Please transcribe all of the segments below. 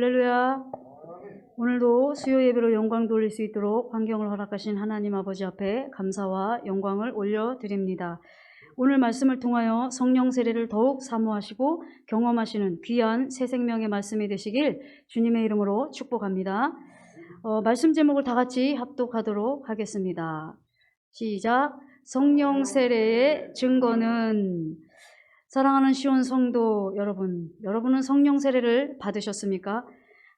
할렐루야. 오늘도 수요 예배로 영광 돌릴 수 있도록 환경을 허락하신 하나님 아버지 앞에 감사와 영광을 올려드립니다. 오늘 말씀을 통하여 성령 세례를 더욱 사모하시고 경험하시는 귀한 새 생명의 말씀이 되시길 주님의 이름으로 축복합니다. 말씀 제목을 다 같이 합독하도록 하겠습니다. 시작. 성령 세례의 증거는. 사랑하는 시온 성도 여러분은 성령 세례를 받으셨습니까?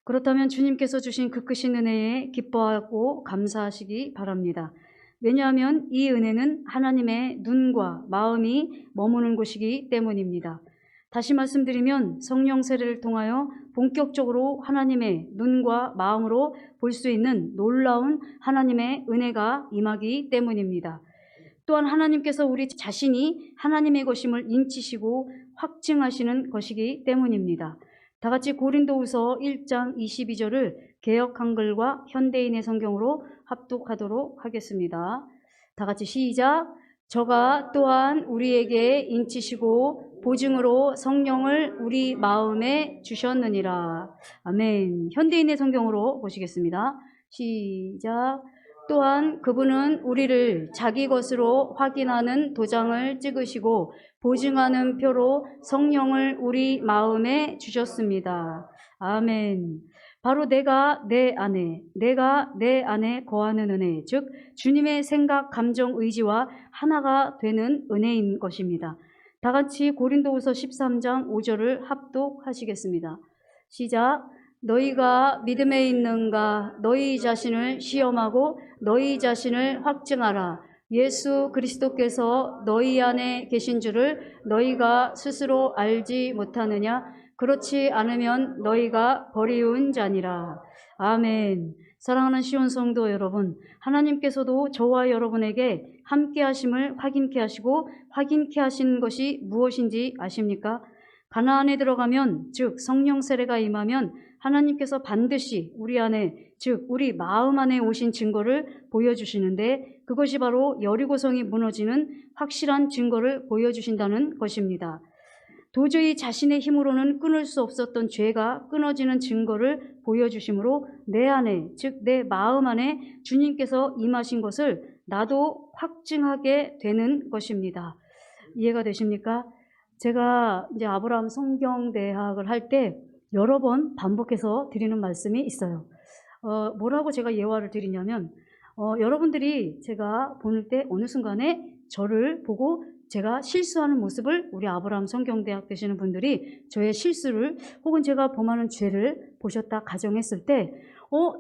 그렇다면 주님께서 주신 그 크신 은혜에 기뻐하고 감사하시기 바랍니다. 왜냐하면 이 은혜는 하나님의 눈과 마음이 머무는 곳이기 때문입니다. 다시 말씀드리면 성령 세례를 통하여 본격적으로 하나님의 눈과 마음으로 볼 수 있는 놀라운 하나님의 은혜가 임하기 때문입니다. 또한 하나님께서 우리 자신이 하나님의 것임을 인치시고 확증하시는 것이기 때문입니다. 다 같이 고린도후서 1장 22절을 개역 한글과 현대인의 성경으로 합독하도록 하겠습니다. 다 같이 시작. 저가 또한 우리에게 인치시고 보증으로 성령을 우리 마음에 주셨느니라. 아멘. 현대인의 성경으로 보시겠습니다. 시작. 또한 그분은 우리를 자기 것으로 확인하는 도장을 찍으시고 보증하는 표로 성령을 우리 마음에 주셨습니다. 아멘. 바로 내가 내 안에 거하는 은혜, 즉 주님의 생각, 감정, 의지와 하나가 되는 은혜인 것입니다. 다 같이 고린도후서 13장 5절을 합독하시겠습니다. 시작. 너희가 믿음에 있는가? 너희 자신을 시험하고 너희 자신을 확증하라. 예수 그리스도께서 너희 안에 계신 줄을 너희가 스스로 알지 못하느냐? 그렇지 않으면 너희가 버리운 자니라. 아멘. 사랑하는 시온 성도 여러분, 하나님께서도 저와 여러분에게 함께 하심을 확인케 하시고 확인케 하신 것이 무엇인지 아십니까? 가나안에 들어가면, 즉 성령 세례가 임하면 하나님께서 반드시 우리 안에, 즉 우리 마음 안에 오신 증거를 보여주시는데 그것이 바로 여리고성이 무너지는 확실한 증거를 보여주신다는 것입니다. 도저히 자신의 힘으로는 끊을 수 없었던 죄가 끊어지는 증거를 보여주심으로 내 안에, 즉 내 마음 안에 주님께서 임하신 것을 나도 확증하게 되는 것입니다. 이해가 되십니까? 제가 이제 아브라함 성경대학을 할 때 여러 번 반복해서 드리는 말씀이 있어요. 뭐라고 제가 예화를 드리냐면, 여러분들이 제가 보는 때 어느 순간에 저를 보고 제가 실수하는 모습을, 우리 아브라함 성경대학 되시는 분들이 저의 실수를 혹은 제가 범하는 죄를 보셨다 가정했을 때,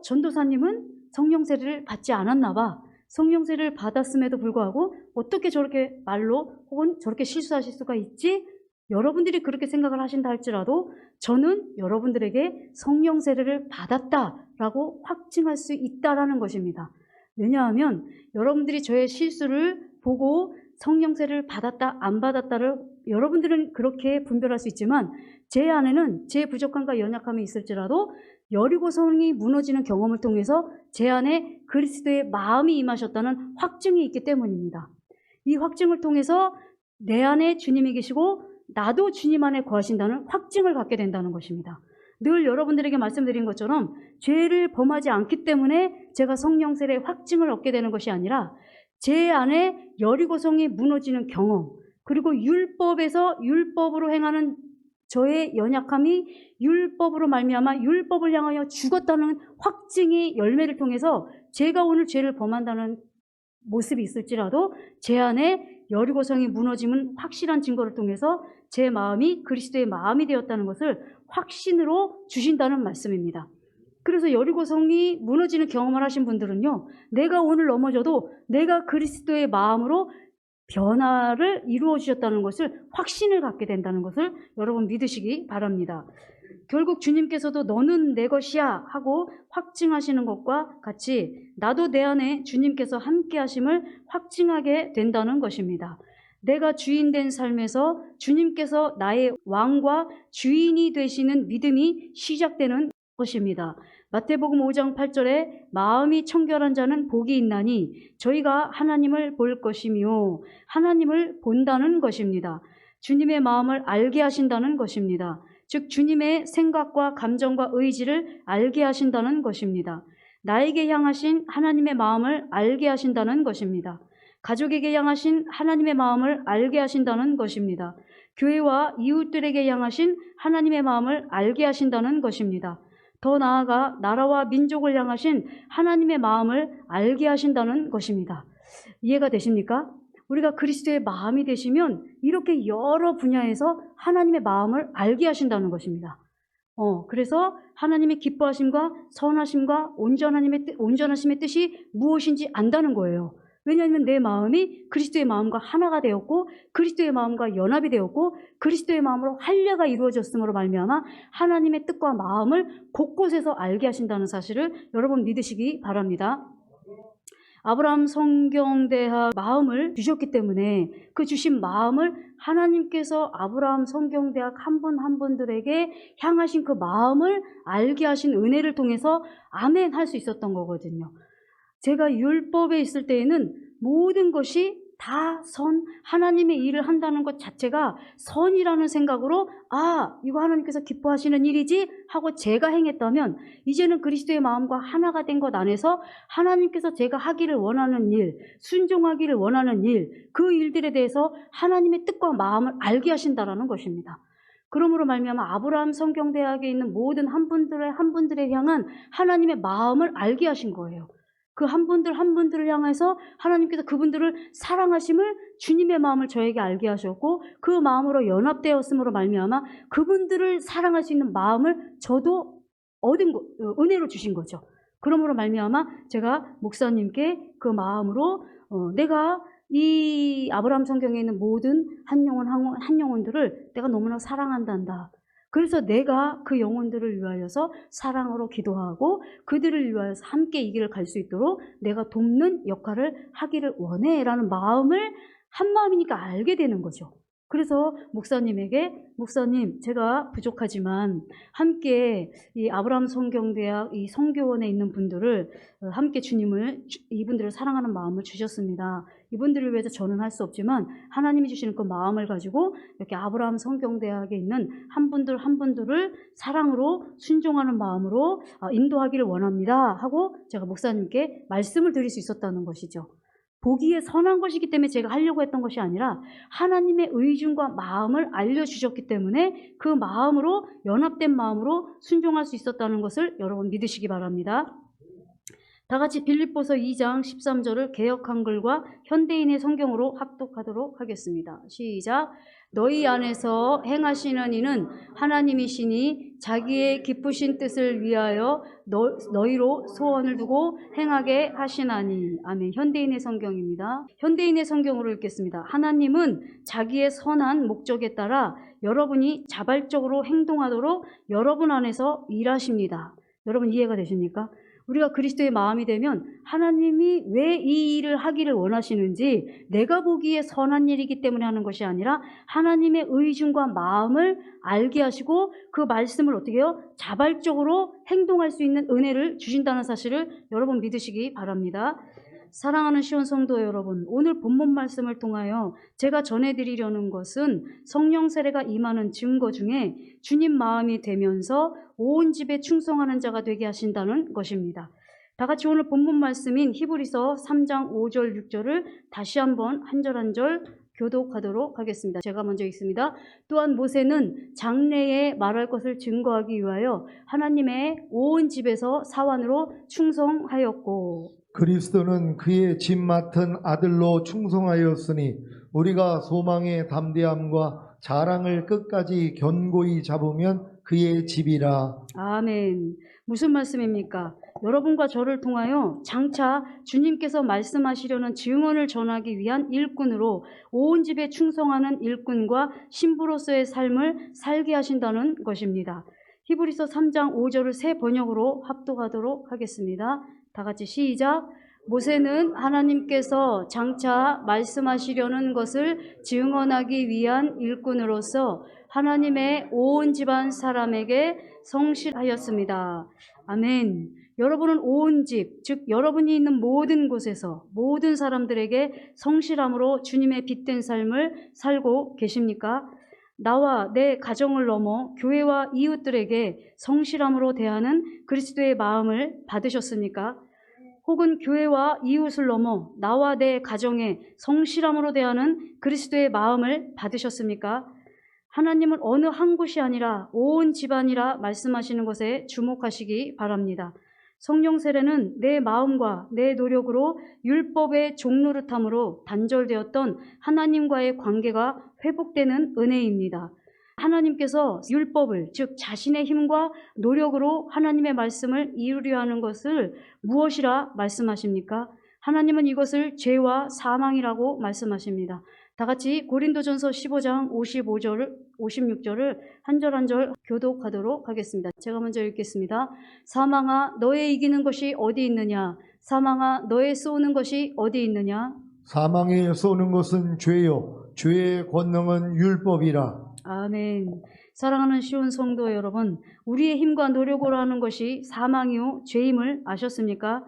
전도사님은 성령 세례를 받지 않았나 봐. 성령 세례를 받았음에도 불구하고 어떻게 저렇게 말로 혹은 저렇게 실수하실 수가 있지? 여러분들이 그렇게 생각을 하신다 할지라도 저는 여러분들에게 성령 세례를 받았다라고 확증할 수 있다라는 것입니다. 왜냐하면 여러분들이 저의 실수를 보고 성령 세례를 받았다 안 받았다를 여러분들은 그렇게 분별할 수 있지만 제 안에는 제 부족함과 연약함이 있을지라도 여리고성이 무너지는 경험을 통해서 제 안에 그리스도의 마음이 임하셨다는 확증이 있기 때문입니다. 이 확증을 통해서 내 안에 주님이 계시고 나도 주님 안에 거하신다는 확증을 갖게 된다는 것입니다. 늘 여러분들에게 말씀드린 것처럼 죄를 범하지 않기 때문에 제가 성령 세례의 확증을 얻게 되는 것이 아니라 제 안에 여리고성이 무너지는 경험, 그리고 율법으로 행하는 저의 연약함이 율법으로 말미암아 율법을 향하여 죽었다는 확증의 열매를 통해서 제가 오늘 죄를 범한다는 모습이 있을지라도 제 안에 여리고성이 무너짐은 확실한 증거를 통해서 제 마음이 그리스도의 마음이 되었다는 것을 확신으로 주신다는 말씀입니다. 그래서 여리고성이 무너지는 경험을 하신 분들은요, 내가 오늘 넘어져도 내가 그리스도의 마음으로 변화를 이루어 주셨다는 것을 확신을 갖게 된다는 것을 여러분 믿으시기 바랍니다. 결국 주님께서도 너는 내 것이야 하고 확증하시는 것과 같이 나도 내 안에 주님께서 함께 하심을 확증하게 된다는 것입니다. 내가 주인 된 삶에서 주님께서 나의 왕과 주인이 되시는 믿음이 시작되는 것입니다. 마태복음 5장 8절에 마음이 청결한 자는 복이 있나니 저희가 하나님을 볼 것이며 하나님을 본다는 것입니다. 주님의 마음을 알게 하신다는 것입니다. 즉 주님의 생각과 감정과 의지를 알게 하신다는 것입니다. 나에게 향하신 하나님의 마음을 알게 하신다는 것입니다. 가족에게 향하신 하나님의 마음을 알게 하신다는 것입니다. 교회와 이웃들에게 향하신 하나님의 마음을 알게 하신다는 것입니다. 더 나아가 나라와 민족을 향하신 하나님의 마음을 알게 하신다는 것입니다. 이해가 되십니까? 우리가 그리스도의 마음이 되시면 이렇게 여러 분야에서 하나님의 마음을 알게 하신다는 것입니다. 그래서 하나님의 기뻐하심과 선하심과 온전하심의 뜻이 무엇인지 안다는 거예요. 왜냐하면 내 마음이 그리스도의 마음과 하나가 되었고 그리스도의 마음과 연합이 되었고 그리스도의 마음으로 할례가 이루어졌음으로 말미암아 하나님의 뜻과 마음을 곳곳에서 알게 하신다는 사실을 여러분 믿으시기 바랍니다. 아브라함 성경대학 마음을 주셨기 때문에 그 주신 마음을 하나님께서 아브라함 성경대학 한 분 한 분들에게 향하신 그 마음을 알게 하신 은혜를 통해서 아멘 할 수 있었던 거거든요. 제가 율법에 있을 때에는 모든 것이 다 하나님의 일을 한다는 것 자체가 선이라는 생각으로 이거 하나님께서 기뻐하시는 일이지 하고 제가 행했다면 이제는 그리스도의 마음과 하나가 된 것 안에서 하나님께서 제가 하기를 원하는 일, 순종하기를 원하는 일, 그 일들에 대해서 하나님의 뜻과 마음을 알게 하신다라는 것입니다. 그러므로 말미암아 아브라함 성경대학에 있는 모든 한 분들에 향한 하나님의 마음을 알게 하신 거예요. 그 한 분들을 향해서 하나님께서 그분들을 사랑하심을 주님의 마음을 저에게 알게 하셨고 그 마음으로 연합되었음으로 말미암아 그분들을 사랑할 수 있는 마음을 저도 은혜로 주신 거죠. 그러므로 말미암아 제가 목사님께 그 마음으로 내가 이 아브라함 성경에 있는 모든 한 영혼들을 내가 너무나 사랑한단다. 그래서 내가 그 영혼들을 위하여서 사랑으로 기도하고 그들을 위하여서 함께 이 길을 갈 수 있도록 내가 돕는 역할을 하기를 원해 라는 마음을 한 마음이니까 알게 되는 거죠. 그래서 목사님에게 목사님 제가 부족하지만 함께 이 아브라함 성경대학 이 성교원에 있는 분들을 함께 이분들을 사랑하는 마음을 주셨습니다. 이분들을 위해서 저는 할 수 없지만 하나님이 주시는 그 마음을 가지고 이렇게 아브라함 성경대학에 있는 한 분들을 사랑으로 순종하는 마음으로 인도하기를 원합니다 하고 제가 목사님께 말씀을 드릴 수 있었다는 것이죠. 보기에 선한 것이기 때문에 제가 하려고 했던 것이 아니라 하나님의 의중과 마음을 알려주셨기 때문에 그 마음으로 연합된 마음으로 순종할 수 있었다는 것을 여러분 믿으시기 바랍니다. 다 같이 빌립보서 2장 13절을 개역 한글과 현대인의 성경으로 합독하도록 하겠습니다. 시작. 너희 안에서 행하시는 이는 하나님이시니 자기의 기쁘신 뜻을 위하여 너희로 소원을 두고 행하게 하시나니. 아멘. 현대인의 성경입니다. 현대인의 성경으로 읽겠습니다. 하나님은 자기의 선한 목적에 따라 여러분이 자발적으로 행동하도록 여러분 안에서 일하십니다. 여러분 이해가 되십니까? 우리가 그리스도의 마음이 되면 하나님이 왜 이 일을 하기를 원하시는지 내가 보기에 선한 일이기 때문에 하는 것이 아니라 하나님의 의중과 마음을 알게 하시고 그 말씀을 어떻게 해요? 자발적으로 행동할 수 있는 은혜를 주신다는 사실을 여러분 믿으시기 바랍니다. 사랑하는 시온 성도 여러분, 오늘 본문 말씀을 통하여 제가 전해드리려는 것은 성령 세례가 임하는 증거 중에 주님 마음이 되면서 온 집에 충성하는 자가 되게 하신다는 것입니다. 다 같이 오늘 본문 말씀인 히브리서 3장 5절 6절을 다시 한번 한 절 한 절 교독하도록 하겠습니다. 제가 먼저 읽습니다. 또한 모세는 장래에 말할 것을 증거하기 위하여 하나님의 온 집에서 사환으로 충성하였고 그리스도는 그의 집 맡은 아들로 충성하였으니 우리가 소망의 담대함과 자랑을 끝까지 견고히 잡으면 그의 집이라. 아멘. 무슨 말씀입니까? 여러분과 저를 통하여 장차 주님께서 말씀하시려는 증언을 전하기 위한 일꾼으로 온 집에 충성하는 일꾼과 신부로서의 삶을 살게 하신다는 것입니다. 히브리서 3장 5절을 새 번역으로 합독하도록 하겠습니다. 다 같이 시작. 모세는 하나님께서 장차 말씀하시려는 것을 증언하기 위한 일꾼으로서 하나님의 온 집안 사람에게 성실하였습니다. 아멘. 여러분은 온 집, 즉 여러분이 있는 모든 곳에서 모든 사람들에게 성실함으로 주님의 빛된 삶을 살고 계십니까? 나와 내 가정을 넘어 교회와 이웃들에게 성실함으로 대하는 그리스도의 마음을 받으셨습니까? 혹은 교회와 이웃을 넘어 나와 내 가정에 성실함으로 대하는 그리스도의 마음을 받으셨습니까? 하나님은 어느 한 곳이 아니라 온 집안이라 말씀하시는 것에 주목하시기 바랍니다. 성령 세례는 내 마음과 내 노력으로 율법의 종노릇함으로 단절되었던 하나님과의 관계가 회복되는 은혜입니다. 하나님께서 율법을, 즉 자신의 힘과 노력으로 하나님의 말씀을 이루려 하는 것을 무엇이라 말씀하십니까? 하나님은 이것을 죄와 사망이라고 말씀하십니다. 다 같이 고린도전서 15장 56절을 한 절 한 절 교독하도록 하겠습니다. 제가 먼저 읽겠습니다. 사망아 너의 이기는 것이 어디 있느냐? 사망아 너의 쏘는 것이 어디 있느냐? 사망에 쏘는 것은 죄요 죄의 권능은 율법이라. 아멘. 사랑하는 시온 성도 여러분, 우리의 힘과 노력으로 하는 것이 사망이요 죄임을 아셨습니까?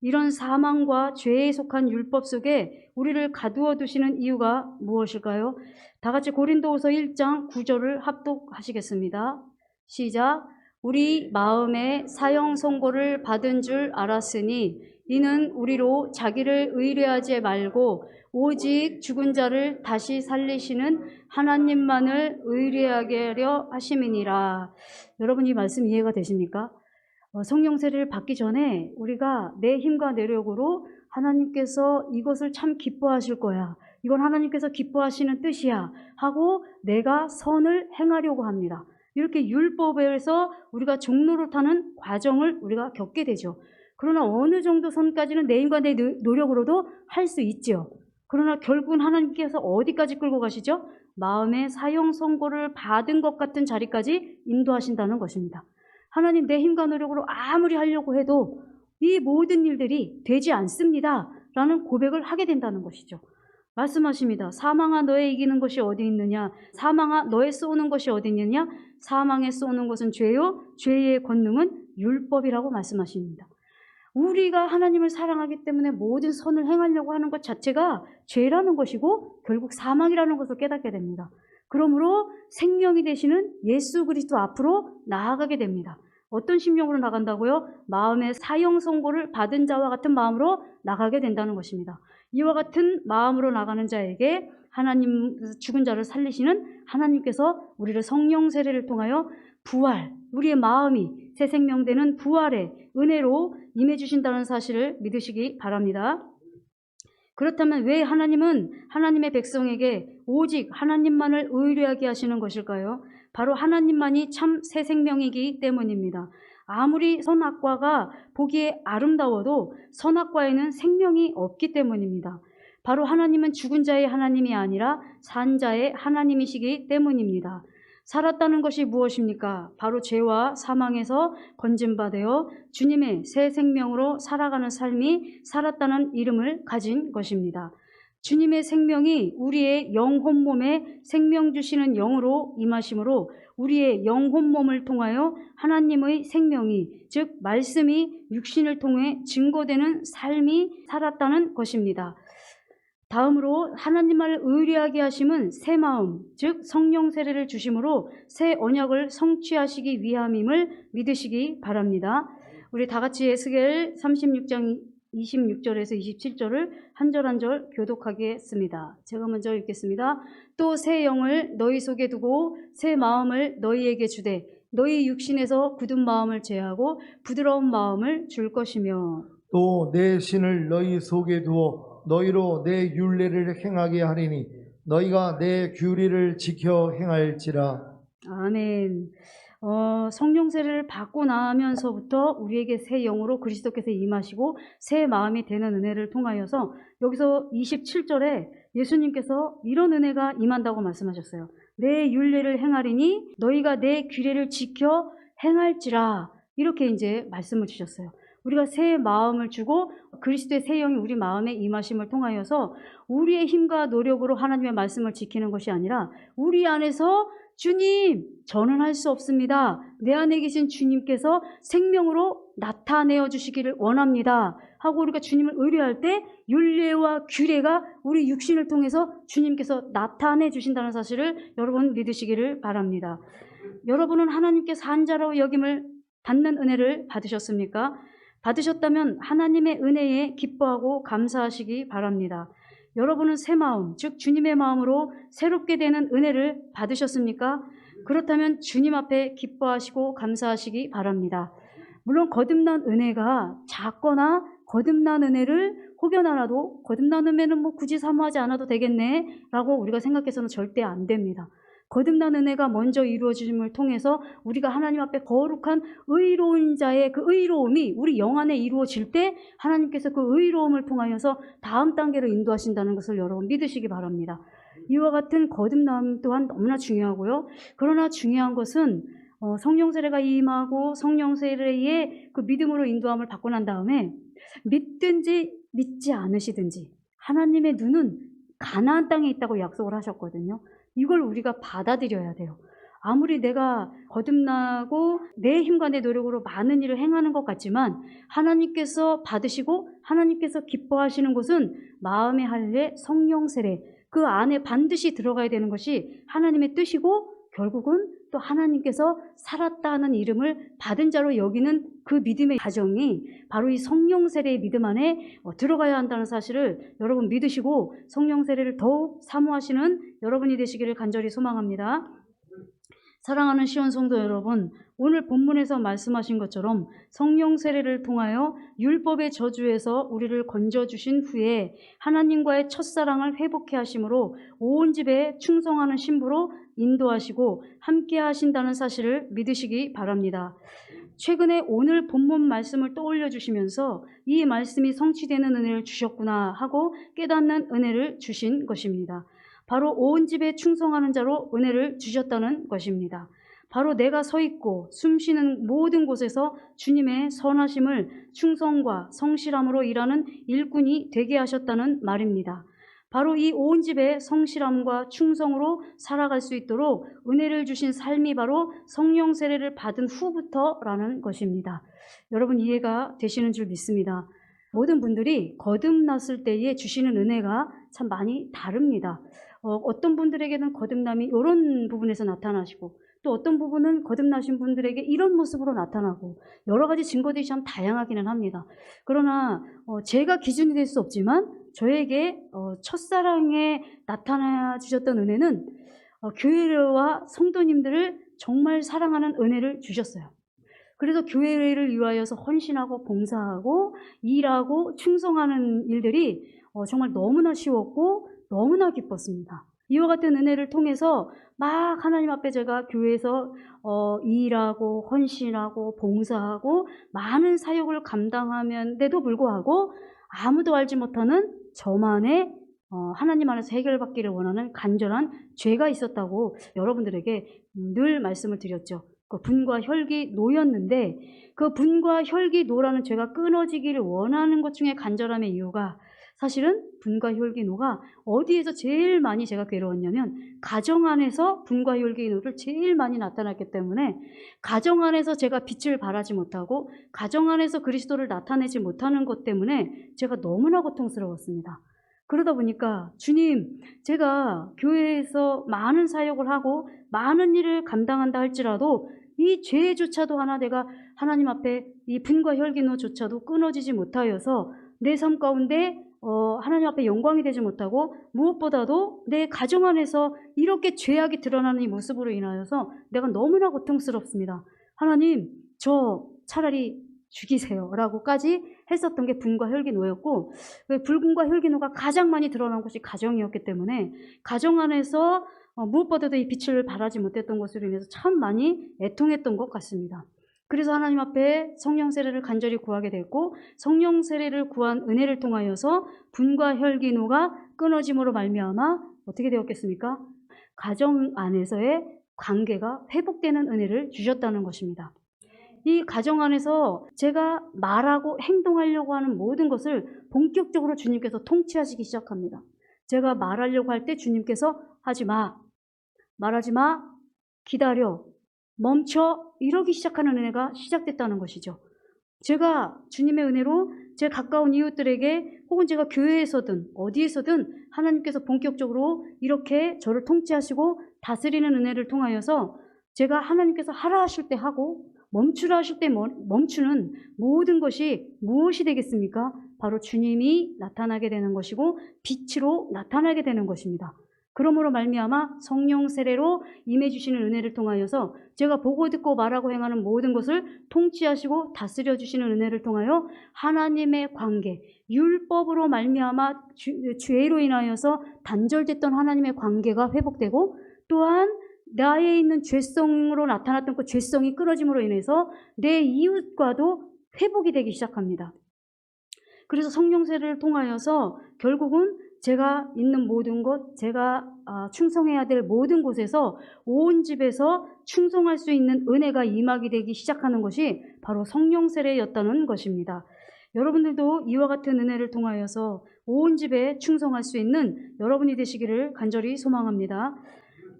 이런 사망과 죄에 속한 율법 속에 우리를 가두어 두시는 이유가 무엇일까요? 다 같이 고린도후서 1장 9절을 합독하시겠습니다. 시작. 우리 마음에 사형 선고를 받은 줄 알았으니 이는 우리로 자기를 의뢰하지 말고 오직 죽은 자를 다시 살리시는 하나님만을 의뢰하게 하려 하심이니라. 여러분 이 말씀 이해가 되십니까? 성령 세례를 받기 전에 우리가 내 힘과 내력으로 하나님께서 이것을 참 기뻐하실 거야, 이건 하나님께서 기뻐하시는 뜻이야 하고 내가 선을 행하려고 합니다. 이렇게 율법에서 우리가 종노릇하는 과정을 우리가 겪게 되죠. 그러나 어느 정도 선까지는 내 힘과 내 노력으로도 할 수 있죠. 그러나 결국은 하나님께서 어디까지 끌고 가시죠? 마음의 사형 선고를 받은 것 같은 자리까지 인도하신다는 것입니다. 하나님 내 힘과 노력으로 아무리 하려고 해도 이 모든 일들이 되지 않습니다 라는 고백을 하게 된다는 것이죠. 말씀하십니다. 사망아 너의 이기는 것이 어디 있느냐? 사망아 너의 쏘는 것이 어디 있느냐? 사망에 쏘는 것은 죄요 죄의 권능은 율법이라고 말씀하십니다. 우리가 하나님을 사랑하기 때문에 모든 선을 행하려고 하는 것 자체가 죄라는 것이고 결국 사망이라는 것을 깨닫게 됩니다. 그러므로 생명이 되시는 예수 그리스도 앞으로 나아가게 됩니다. 어떤 심령으로 나간다고요? 마음의 사형 선고를 받은 자와 같은 마음으로 나가게 된다는 것입니다. 이와 같은 마음으로 나가는 자에게 하나님 죽은 자를 살리시는 하나님께서 우리를 성령 세례를 통하여 부활, 우리의 마음이 새 생명되는 부활의 은혜로 임해 주신다는 사실을 믿으시기 바랍니다. 그렇다면 왜 하나님은 하나님의 백성에게 오직 하나님만을 의뢰하게 하시는 것일까요? 바로 하나님만이 참 새 생명이기 때문입니다. 아무리 선악과가 보기에 아름다워도 선악과에는 생명이 없기 때문입니다. 바로 하나님은 죽은 자의 하나님이 아니라 산 자의 하나님이시기 때문입니다. 살았다는 것이 무엇입니까? 바로 죄와 사망에서 건진받아 주님의 새 생명으로 살아가는 삶이 살았다는 이름을 가진 것입니다. 주님의 생명이 우리의 영혼 몸에 생명 주시는 영으로 임하심으로 우리의 영혼 몸을 통하여 하나님의 생명이, 즉 말씀이 육신을 통해 증거되는 삶이 살았다는 것입니다. 다음으로 하나님을 의뢰하게 하심은 새 마음, 즉 성령 세례를 주심으로 새 언약을 성취하시기 위함임을 믿으시기 바랍니다. 우리 다 같이 에스겔 36장 26절에서 27절을 한 절 한 절 교독하겠습니다. 제가 먼저 읽겠습니다. 또 새 영을 너희 속에 두고 새 마음을 너희에게 주되 너희 육신에서 굳은 마음을 제하고 부드러운 마음을 줄 것이며 또 내 신을 너희 속에 두어 너희로 내 율례를 행하게 하리니 너희가 내 규례를 지켜 행할지라. 아멘. 성령 세례를 받고 나면서부터 우리에게 새 영으로 그리스도께서 임하시고 새 마음이 되는 은혜를 통하여서 여기서 27절에 예수님께서 이런 은혜가 임한다고 말씀하셨어요. 내 율례를 행하리니 너희가 내 규례를 지켜 행할지라. 이렇게 이제 말씀을 주셨어요. 우리가 새 마음을 주고 그리스도의 새 영이 우리 마음에 임하심을 통하여서 우리의 힘과 노력으로 하나님의 말씀을 지키는 것이 아니라 우리 안에서 주님, 저는 할 수 없습니다. 내 안에 계신 주님께서 생명으로 나타내어 주시기를 원합니다 하고 우리가 주님을 의뢰할 때 율례와 규례가 우리 육신을 통해서 주님께서 나타내 주신다는 사실을 여러분 믿으시기를 바랍니다. 여러분은 하나님께서 한 자로 여김을 받는 은혜를 받으셨습니까? 받으셨다면 하나님의 은혜에 기뻐하고 감사하시기 바랍니다. 여러분은 새 마음, 즉 주님의 마음으로 새롭게 되는 은혜를 받으셨습니까? 그렇다면 주님 앞에 기뻐하시고 감사하시기 바랍니다. 물론 거듭난 은혜가 작거나 거듭난 은혜를 혹여 나라도 거듭난 은혜는 뭐 굳이 사모하지 않아도 되겠네 라고 우리가 생각해서는 절대 안 됩니다. 거듭난 은혜가 먼저 이루어짐을 통해서 우리가 하나님 앞에 거룩한 의로운 자의 그 의로움이 우리 영 안에 이루어질 때 하나님께서 그 의로움을 통하여서 다음 단계로 인도하신다는 것을 여러분 믿으시기 바랍니다. 이와 같은 거듭남 또한 너무나 중요하고요. 그러나 중요한 것은 성령 세례가 임하고 성령 세례의 그 믿음으로 인도함을 받고 난 다음에 믿든지 믿지 않으시든지 하나님의 눈은 가나안 땅에 있다고 약속을 하셨거든요. 이걸 우리가 받아들여야 돼요. 아무리 내가 거듭나고 내 힘과 내 노력으로 많은 일을 행하는 것 같지만 하나님께서 받으시고 하나님께서 기뻐하시는 것은 마음의 할례, 성령 세례 그 안에 반드시 들어가야 되는 것이 하나님의 뜻이고 결국은 또 하나님께서 살았다 하는 이름을 받은 자로 여기는 그 믿음의 과정이 바로 이 성령 세례의 믿음 안에 들어가야 한다는 사실을 여러분 믿으시고 성령 세례를 더욱 사모하시는 여러분이 되시기를 간절히 소망합니다. 사랑하는 시온 성도 여러분, 오늘 본문에서 말씀하신 것처럼 성령 세례를 통하여 율법의 저주에서 우리를 건져주신 후에 하나님과의 첫사랑을 회복해 하심으로 온 집에 충성하는 신부로 인도하시고 함께 하신다는 사실을 믿으시기 바랍니다. 최근에 오늘 본문 말씀을 떠올려 주시면서 이 말씀이 성취되는 은혜를 주셨구나 하고 깨닫는 은혜를 주신 것입니다. 바로 온 집에 충성하는 자로 은혜를 주셨다는 것입니다. 바로 내가 서 있고 숨쉬는 모든 곳에서 주님의 선하심을 충성과 성실함으로 일하는 일꾼이 되게 하셨다는 말입니다. 바로 이 온 집에 성실함과 충성으로 살아갈 수 있도록 은혜를 주신 삶이 바로 성령 세례를 받은 후부터라는 것입니다. 여러분 이해가 되시는 줄 믿습니다. 모든 분들이 거듭났을 때에 주시는 은혜가 참 많이 다릅니다. 어떤 분들에게는 거듭남이 이런 부분에서 나타나시고 또 어떤 부분은 거듭나신 분들에게 이런 모습으로 나타나고 여러 가지 증거들이 참 다양하기는 합니다. 그러나 제가 기준이 될 수 없지만 저에게 첫사랑에 나타나 주셨던 은혜는 교회와 성도님들을 정말 사랑하는 은혜를 주셨어요. 그래서 교회를 위하여서 헌신하고 봉사하고 일하고 충성하는 일들이 정말 너무나 쉬웠고 너무나 기뻤습니다. 이와 같은 은혜를 통해서 막 하나님 앞에 제가 교회에서 일하고 헌신하고 봉사하고 많은 사역을 감당하면데도 불구하고 아무도 알지 못하는 저만의 하나님 안에서 해결받기를 원하는 간절한 죄가 있었다고 여러분들에게 늘 말씀을 드렸죠. 그 분과 혈기 노였는데 그 분과 혈기 노라는 죄가 끊어지기를 원하는 것 중에 간절함의 이유가 사실은 분과 혈기 노가 어디에서 제일 많이 제가 괴로웠냐면 가정 안에서 분과 혈기 노를 제일 많이 나타났기 때문에 가정 안에서 제가 빛을 발하지 못하고 가정 안에서 그리스도를 나타내지 못하는 것 때문에 제가 너무나 고통스러웠습니다. 그러다 보니까 주님, 제가 교회에서 많은 사역을 하고 많은 일을 감당한다 할지라도 이 죄조차도 하나 내가 하나님 앞에 이 분과 혈기노조차도 끊어지지 못하여서 내 삶 가운데 하나님 앞에 영광이 되지 못하고 무엇보다도 내 가정 안에서 이렇게 죄악이 드러나는 이 모습으로 인하여서 내가 너무나 고통스럽습니다. 하나님, 저 차라리 죽이세요 라고까지 했었던 게 분과 혈기노였고 불분과 혈기노가 가장 많이 드러난 곳이 가정이었기 때문에 가정 안에서 무엇보다도 이 빛을 발하지 못했던 것으로 인해서 참 많이 애통했던 것 같습니다. 그래서 하나님 앞에 성령 세례를 간절히 구하게 됐고 성령 세례를 구한 은혜를 통하여서 분과 혈기노가 끊어짐으로 말미암아 어떻게 되었겠습니까? 가정 안에서의 관계가 회복되는 은혜를 주셨다는 것입니다. 이 가정 안에서 제가 말하고 행동하려고 하는 모든 것을 본격적으로 주님께서 통치하시기 시작합니다. 제가 말하려고 할 때 주님께서 하지 마, 말하지 마, 기다려, 멈춰 이러기 시작하는 은혜가 시작됐다는 것이죠. 제가 주님의 은혜로 제 가까운 이웃들에게 혹은 제가 교회에서든 어디에서든 하나님께서 본격적으로 이렇게 저를 통치하시고 다스리는 은혜를 통하여서 제가 하나님께서 하라 하실 때 하고 멈추라 하실 때 멈추는 모든 것이 무엇이 되겠습니까? 바로 주님이 나타나게 되는 것이고 빛으로 나타나게 되는 것입니다. 그러므로 말미암아 성령 세례로 임해 주시는 은혜를 통하여서 제가 보고 듣고 말하고 행하는 모든 것을 통치하시고 다스려 주시는 은혜를 통하여 하나님의 관계, 율법으로 말미암아 죄로 인하여서 단절됐던 하나님의 관계가 회복되고, 또한 나에 있는 죄성으로 나타났던 그 죄성이 끊어짐으로 인해서 내 이웃과도 회복이 되기 시작합니다. 그래서 성령 세례를 통하여서 결국은 제가 있는 모든 곳, 제가 충성해야 될 모든 곳에서 온 집에서 충성할 수 있는 은혜가 임하게 되기 시작하는 것이 바로 성령 세례였다는 것입니다. 여러분들도 이와 같은 은혜를 통하여서 온 집에 충성할 수 있는 여러분이 되시기를 간절히 소망합니다.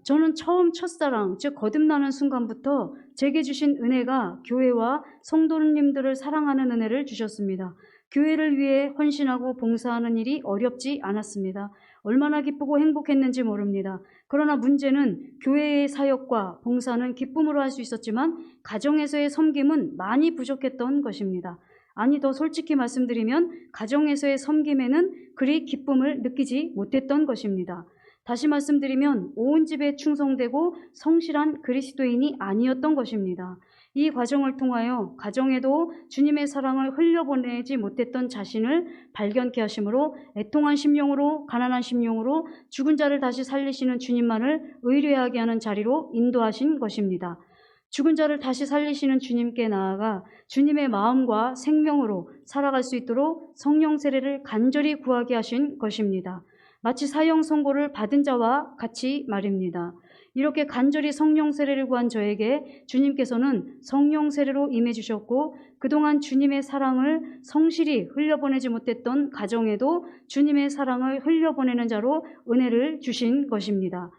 저는 처음 첫사랑, 즉 거듭나는 순간부터 제게 주신 은혜가 교회와 성도님들을 사랑하는 은혜를 주셨습니다. 교회를 위해 헌신하고 봉사하는 일이 어렵지 않았습니다. 얼마나 기쁘고 행복했는지 모릅니다. 그러나 문제는 교회의 사역과 봉사는 기쁨으로 할 수 있었지만 가정에서의 섬김은 많이 부족했던 것입니다. 아니, 더 솔직히 말씀드리면 가정에서의 섬김에는 그리 기쁨을 느끼지 못했던 것입니다. 다시 말씀드리면 온 집에 충성되고 성실한 그리스도인이 아니었던 것입니다. 이 과정을 통하여 가정에도 주님의 사랑을 흘려보내지 못했던 자신을 발견케 하심으로 애통한 심령으로, 가난한 심령으로 죽은 자를 다시 살리시는 주님만을 의뢰하게 하는 자리로 인도하신 것입니다. 죽은 자를 다시 살리시는 주님께 나아가 주님의 마음과 생명으로 살아갈 수 있도록 성령 세례를 간절히 구하게 하신 것입니다. 마치 사형 선고를 받은 자와 같이 말입니다. 이렇게 간절히 성령 세례를 구한 저에게 주님께서는 성령 세례로 임해 주셨고, 그동안 주님의 사랑을 성실히 흘려보내지 못했던 가정에도 주님의 사랑을 흘려보내는 자로 은혜를 주신 것입니다.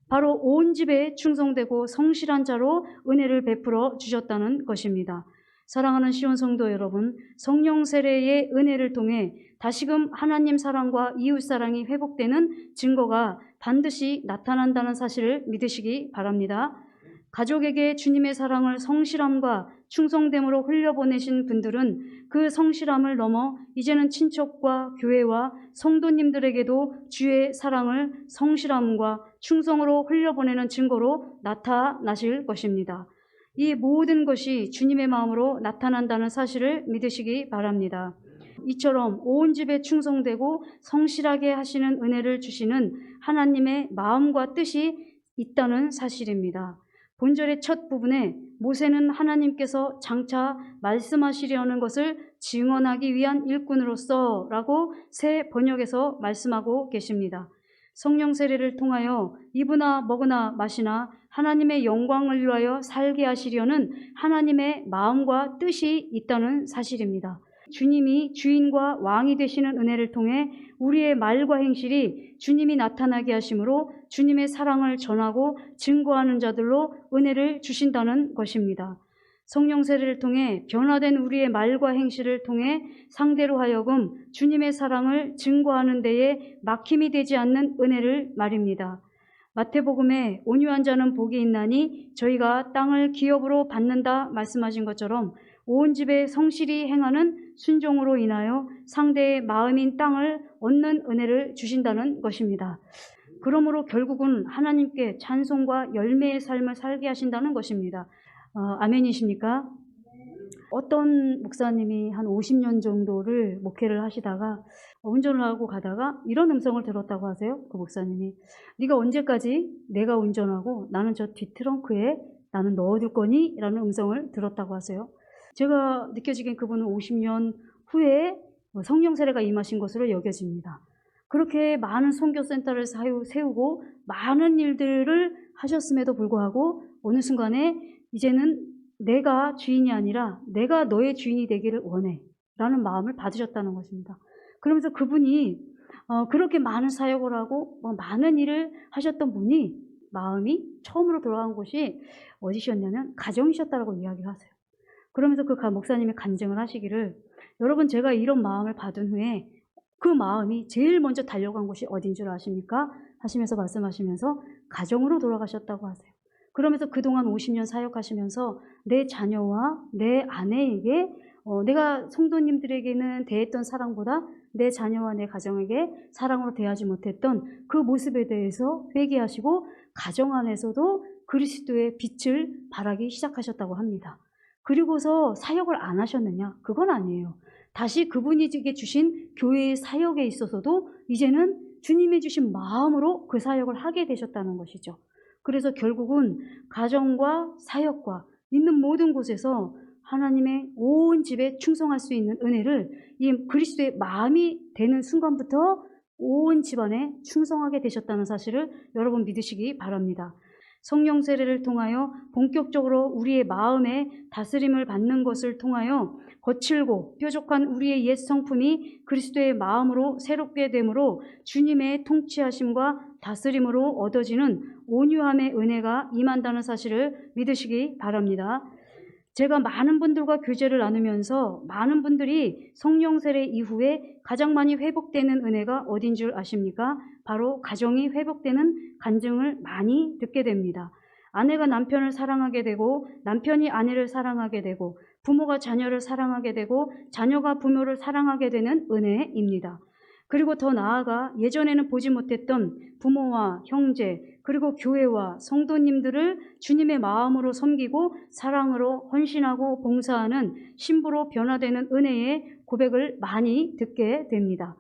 바로 온 집에 충성되고 성실한 자로 은혜를 베풀어 주셨다는 것입니다. 사랑하는 시온 성도 여러분, 성령 세례의 은혜를 통해 다시금 하나님 사랑과 이웃 사랑이 회복되는 증거가 반드시 나타난다는 사실을 믿으시기 바랍니다. 가족에게 주님의 사랑을 성실함과 충성됨으로 흘려보내신 분들은 그 성실함을 넘어 이제는 친척과 교회와 성도님들에게도 주의 사랑을 성실함과 충성으로 흘려보내는 증거로 나타나실 것입니다. 이 모든 것이 주님의 마음으로 나타난다는 사실을 믿으시기 바랍니다. 이처럼 온 집에 충성되고 성실하게 하시는 은혜를 주시는 하나님의 마음과 뜻이 있다는 사실입니다. 본절의 첫 부분에 모세는 하나님께서 장차 말씀하시려는 것을 증언하기 위한 일꾼으로서 라고 새 번역에서 말씀하고 계십니다. 성령 세례를 통하여 입으나 먹으나 마시나 하나님의 영광을 위하여 살게 하시려는 하나님의 마음과 뜻이 있다는 사실입니다. 주님이 주인과 왕이 되시는 은혜를 통해 우리의 말과 행실이 주님이 나타나게 하심으로 주님의 사랑을 전하고 증거하는 자들로 은혜를 주신다는 것입니다. 성령 세례를 통해 변화된 우리의 말과 행실을 통해 상대로 하여금 주님의 사랑을 증거하는 데에 막힘이 되지 않는 은혜를 말입니다. 마태복음에 온유한 자는 복이 있나니 저희가 땅을 기업으로 받는다 말씀하신 것처럼 온 집에 성실히 행하는 순종으로 인하여 상대의 마음인 땅을 얻는 은혜를 주신다는 것입니다. 그러므로 결국은 하나님께 찬송과 열매의 삶을 살게 하신다는 것입니다. 아멘이십니까? 어떤 목사님이 한 50년 정도를 목회를 하시다가 운전을 하고 가다가 이런 음성을 들었다고 하세요. 그 목사님이, 네가 언제까지 내가 운전하고 나는 저 뒷트렁크에 나는 넣어둘 거니? 라는 음성을 들었다고 하세요. 제가 느껴지기엔 그분은 50년 후에 성령 세례가 임하신 것으로 여겨집니다. 그렇게 많은 선교센터를 세우고 많은 일들을 하셨음에도 불구하고 어느 순간에 이제는 내가 주인이 아니라 내가 너의 주인이 되기를 원해 라는 마음을 받으셨다는 것입니다. 그러면서 그분이 그렇게 많은 사역을 하고 많은 일을 하셨던 분이 마음이 처음으로 돌아간 곳이 어디셨냐면 가정이셨다고 이야기를 하세요. 그러면서 그 목사님이 간증을 하시기를, 여러분 제가 이런 마음을 받은 후에 그 마음이 제일 먼저 달려간 곳이 어딘 줄 아십니까? 하시면서 말씀하시면서 가정으로 돌아가셨다고 하세요. 그러면서 그동안 50년 사역하시면서 내 자녀와 내 아내에게 내가 성도님들에게는 대했던 사랑보다 내 자녀와 내 가정에게 사랑으로 대하지 못했던 그 모습에 대해서 회개하시고 가정 안에서도 그리스도의 빛을 발하기 시작하셨다고 합니다. 그리고서 사역을 안 하셨느냐? 그건 아니에요. 다시 그분이 주신 교회의 사역에 있어서도 이제는 주님이 주신 마음으로 그 사역을 하게 되셨다는 것이죠. 그래서 결국은 가정과 사역과 있는 모든 곳에서 하나님의 온 집에 충성할 수 있는 은혜를 이 그리스도의 마음이 되는 순간부터 온 집안에 충성하게 되셨다는 사실을 여러분 믿으시기 바랍니다. 성령 세례를 통하여 본격적으로 우리의 마음에 다스림을 받는 것을 통하여 거칠고 뾰족한 우리의 옛 성품이 그리스도의 마음으로 새롭게 되므로 주님의 통치하심과 다스림으로 얻어지는 온유함의 은혜가 임한다는 사실을 믿으시기 바랍니다. 제가 많은 분들과 교제를 나누면서 많은 분들이 성령 세례 이후에 가장 많이 회복되는 은혜가 어딘 줄 아십니까? 바로 가정이 회복되는 간증을 많이 듣게 됩니다. 아내가 남편을 사랑하게 되고 남편이 아내를 사랑하게 되고 부모가 자녀를 사랑하게 되고 자녀가 부모를 사랑하게 되는 은혜입니다. 그리고 더 나아가 예전에는 보지 못했던 부모와 형제 그리고 교회와 성도님들을 주님의 마음으로 섬기고 사랑으로 헌신하고 봉사하는 신부로 변화되는 은혜의 고백을 많이 듣게 됩니다.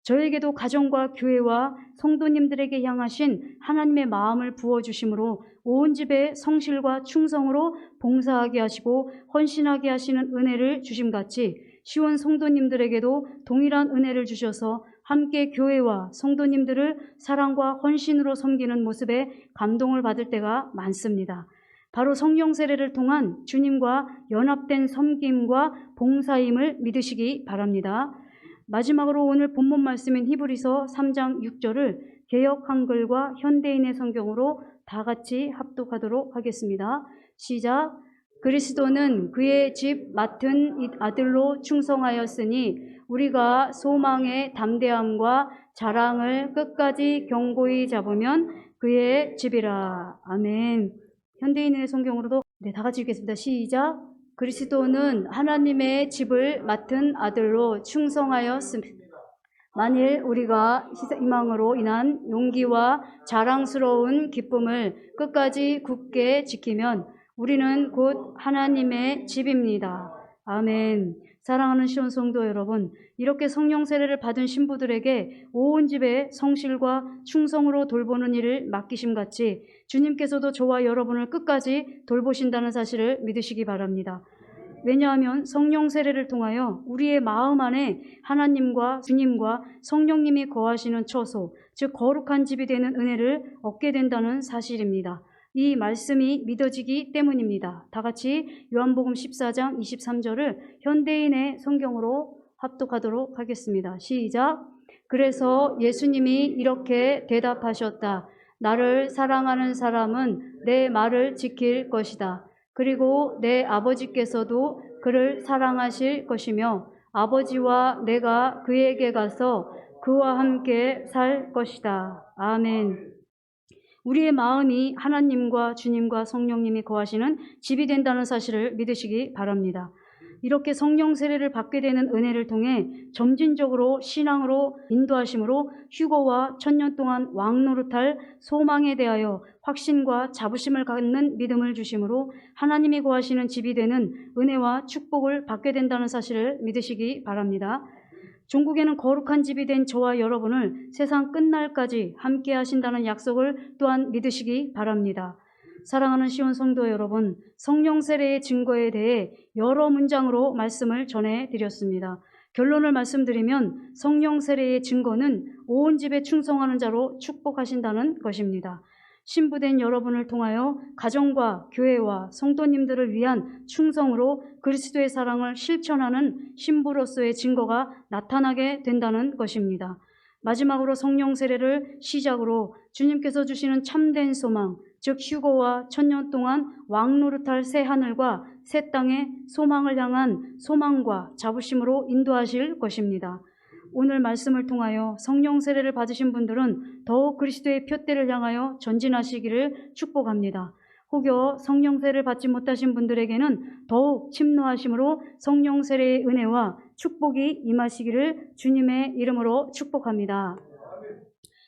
저에게도 가정과 교회와 성도님들에게 향하신 하나님의 마음을 부어주심으로 온 집에 성실과 충성으로 봉사하게 하시고 헌신하게 하시는 은혜를 주심같이 시온 성도님들에게도 동일한 은혜를 주셔서 함께 교회와 성도님들을 사랑과 헌신으로 섬기는 모습에 감동을 받을 때가 많습니다. 바로 성령 세례를 통한 주님과 연합된 섬김과 봉사임을 믿으시기 바랍니다. 마지막으로 오늘 본문 말씀인 히브리서 3장 6절을 개역 한글과 현대인의 성경으로 다 같이 합독하도록 하겠습니다. 시작. 그리스도는 그의 집 맡은 아들로 충성하였으니 우리가 소망의 담대함과 자랑을 끝까지 견고히 잡으면 그의 집이라. 아멘. 현대인의 성경으로도 다 같이 읽겠습니다. 시작. 그리스도는 하나님의 집을 맡은 아들로 충성하였습니다. 만일 우리가 희망으로 인한 용기와 자랑스러운 기쁨을 끝까지 굳게 지키면 우리는 곧 하나님의 집입니다. 아멘. 사랑하는 시온 성도 여러분, 이렇게 성령 세례를 받은 신부들에게 온 집에 성실과 충성으로 돌보는 일을 맡기심같이 주님께서도 저와 여러분을 끝까지 돌보신다는 사실을 믿으시기 바랍니다. 왜냐하면 성령 세례를 통하여 우리의 마음 안에 하나님과 주님과 성령님이 거하시는 처소, 즉 거룩한 집이 되는 은혜를 얻게 된다는 사실입니다. 이 말씀이 믿어지기 때문입니다. 다 같이 요한복음 14장 23절을 현대인의 성경으로 합독하도록 하겠습니다. 시작. 그래서 예수님이 이렇게 대답하셨다. 나를 사랑하는 사람은 내 말을 지킬 것이다. 그리고 내 아버지께서도 그를 사랑하실 것이며 아버지와 내가 그에게 가서 그와 함께 살 것이다. 아멘. 우리의 마음이 하나님과 주님과 성령님이 거하시는 집이 된다는 사실을 믿으시기 바랍니다. 이렇게 성령 세례를 받게 되는 은혜를 통해 점진적으로 신앙으로 인도하심으로 휴거와 1000년 동안 왕노릇할 소망에 대하여 확신과 자부심을 갖는 믿음을 주심으로 하나님이 거하시는 집이 되는 은혜와 축복을 받게 된다는 사실을 믿으시기 바랍니다. 종국에는 거룩한 집이 된 저와 여러분을 세상 끝날까지 함께 하신다는 약속을 또한 믿으시기 바랍니다. 사랑하는 시온 성도 여러분, 성령 세례의 증거에 대해 여러 문장으로 말씀을 전해드렸습니다. 결론을 말씀드리면 성령 세례의 증거는 온 집에 충성하는 자로 축복하신다는 것입니다. 신부된 여러분을 통하여 가정과 교회와 성도님들을 위한 충성으로 그리스도의 사랑을 실천하는 신부로서의 증거가 나타나게 된다는 것입니다. 마지막으로 성령 세례를 시작으로 주님께서 주시는 참된 소망, 즉 휴거와 1000년 동안 왕노릇할 새 하늘과 새 땅의 소망을 향한 소망과 자부심으로 인도하실 것입니다. 오늘 말씀을 통하여 성령 세례를 받으신 분들은 더욱 그리스도의 표대를 향하여 전진하시기를 축복합니다. 혹여 성령 세례를 받지 못하신 분들에게는 더욱 침노하심으로 성령 세례의 은혜와 축복이 임하시기를 주님의 이름으로 축복합니다.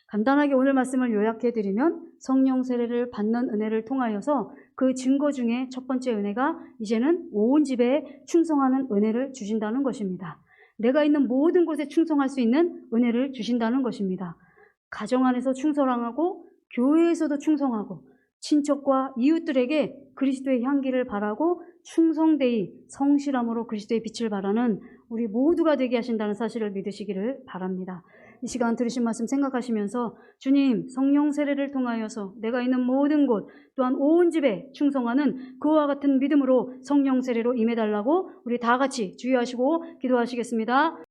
간단하게 오늘 말씀을 요약해 드리면 성령 세례를 받는 은혜를 통하여서 그 증거 중에 첫 번째 은혜가 이제는 온 집에 충성하는 은혜를 주신다는 것입니다. 내가 있는 모든 곳에 충성할 수 있는 은혜를 주신다는 것입니다. 가정 안에서 충성하고 교회에서도 충성하고 친척과 이웃들에게 그리스도의 향기를 바라고 충성되이 성실함으로 그리스도의 빛을 바라는 우리 모두가 되게 하신다는 사실을 믿으시기를 바랍니다. 이 시간 들으신 말씀 생각하시면서 주님, 성령 세례를 통하여서 내가 있는 모든 곳 또한 온 집에 충성하는 그와 같은 믿음으로 성령 세례로 임해달라고 우리 다 같이 주의하시고 기도하시겠습니다.